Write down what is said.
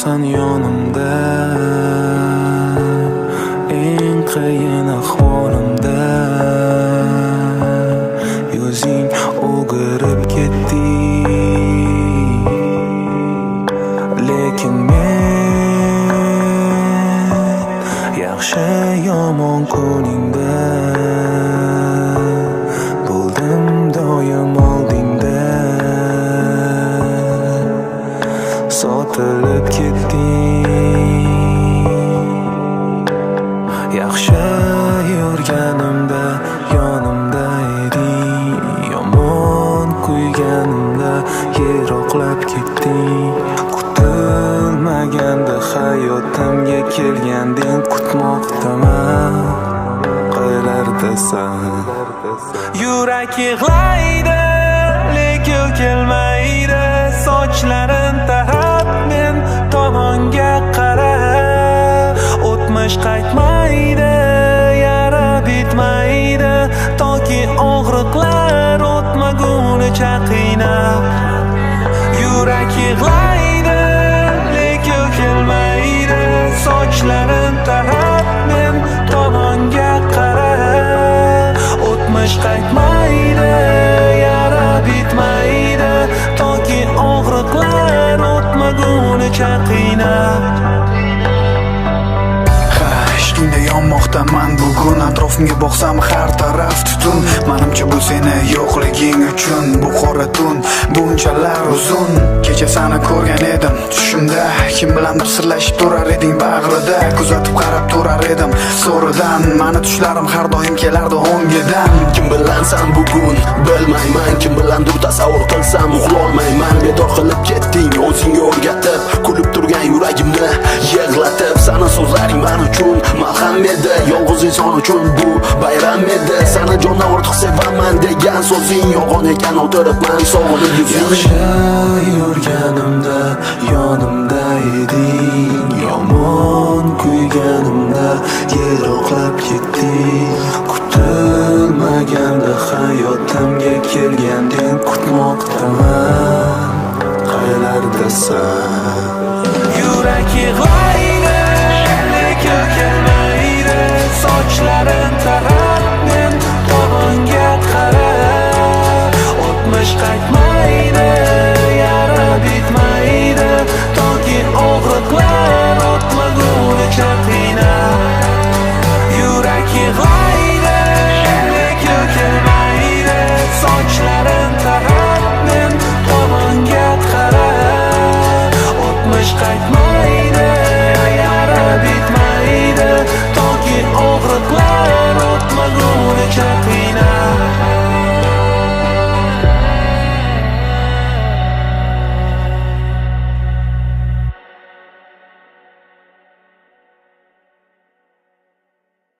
yo'qsan yonimda, eng qiyin ahvolimda yuzing o'girib ketdi. Lekin men yaxshi yomon kuningda bo'ldim doim oldingda. Sotilib ketding, yaxshi yurganimda yonimda eding, yomon kuyganimda yiroqlab ketding. Kutilmaganda hayotimga kelganding, kutmoqdaman qaylardasan. Yurak yig'laydi lekin kelmaydi, sochlarin tarab men tomonga qara. O'tmish qaytmaydi, yara bitmaydi, toki og'riqlar o'tmagunicha qiynab. Yurak yig'laydi lekin kelmaydi, sochlarin tarab men tomonga qara. O'tmish qaytmaydi, yara bitmaydi, toki og'riqlar o'tmagunicha qiynab. Ishqingda yonmoqdaman bugun, atrofimga boqsam har taraf tutun. Menimcha bu seni yo'qliging uchun, bu qora tun bunchalar uzun. Kecha seni ko'rgan edim tushimda, kim bilandir sirlashib turar eding bag'rida. Kuzatib qarab turar edim so'ridan, meni tushlarim har doim kelardi o'ngidan. Kim bilansan bugun bilmayman, kim bilandir tasavvur qilsam uxlolmayman. Bedor qilib ketding o'zingga o'rgatib, kulib turgan yuragimni yig'latib. Sana so'zlaring men uchun malham edi, yolg'iz inson uchun bu bayram edi. Sana jondan ortiq sevaman degan so'zing yolg'on ekan, o'tiribman sog'inib yuzing. Yaxshi yurganimda yonimda eding, yomon kuyganimda yiroqlab ketding. Kutilmaganda hayotimga kelganding, kutmoqdaman qaylardasan.